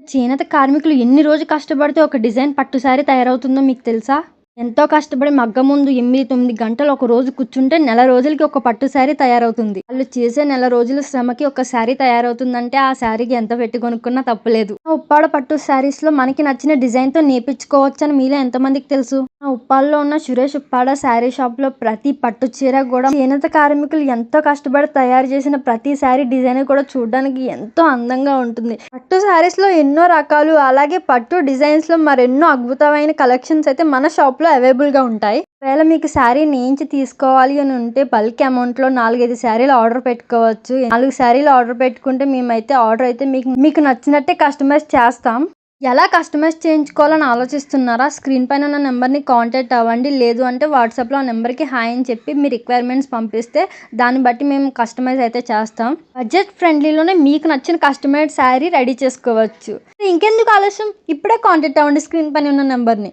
చేనేత కార్మికులు ఎన్ని రోజులు కష్టపడితే ఒక డిజైన్ పట్టు సారీ తయారవుతుందో మీకు తెలుసా? ఎంతో కష్టపడి మగ్గం ముందు 8, 9 గంటలు ఒక రోజు కూర్చుంటే నెల రోజులకి ఒక పట్టు సారీ తయారవుతుంది. వాళ్ళు చేసే నెల రోజుల శ్రమకి ఒక సారీ తయారవుతుందంటే ఆ సారీకి ఎంత పెట్టి కొనుక్కున్నా తప్పులేదు. ఉప్పాడ పట్టు సారీస్‌లో మనకి నచ్చిన డిజైన్‌తో నేర్పించుకోవచ్చని మీలో ఎంతమందికి తెలుసు? ఉప్పాడలో ఉన్న సురేష్ ఉప్పాడ సారీ షాప్‌లో ప్రతి పట్టు చీర కూడా చేనేత కార్మికులు ఎంతో కష్టపడి తయారు చేసిన ప్రతి సారీ డిజైన్ కూడా చూడడానికి ఎంతో అందంగా ఉంటుంది. పట్టు సారీస్‌లో ఎన్నో రకాలు అలాగే పట్టు డిజైన్స్‌లో మరెన్నో అద్భుతమైన కలెక్షన్స్ అయితే మన షాప్‌లో అవైలబుల్‌గా ఉంటాయి. ఒకవేళ మీకు సారీ నేయించి తీసుకోవాలి అని ఉంటే బల్క్ అమౌంట్‌లో 4, 5 సారీలు ఆర్డర్ పెట్టుకోవచ్చు. 4 సారీలు ఆర్డర్ పెట్టుకుంటే మేమైతే ఆర్డర్ అయితే మీకు నచ్చినట్టే కస్టమైజ్ చేస్తాం. ఎలా కస్టమైజ్ చేయించుకోవాలని ఆలోచిస్తున్నారా? స్క్రీన్ పైన ఉన్న నెంబర్‌ని కాంటాక్ట్ అవ్వండి. లేదు అంటే వాట్సాప్‌లో ఆ నెంబర్‌కి హాయ్ అని చెప్పి మీ రిక్వైర్మెంట్స్ పంపిస్తే దాన్ని బట్టి మేము కస్టమైజ్ అయితే చేస్తాం. బడ్జెట్ ఫ్రెండ్లీలోనే మీకు నచ్చిన కస్టమైజ్డ్ సారీ రెడీ చేసుకోవచ్చు. ఇంకెందుకు ఆలస్యం? ఇప్పుడే కాంటాక్ట్ అవ్వండి స్క్రీన్ పైన ఉన్న నెంబర్‌ని.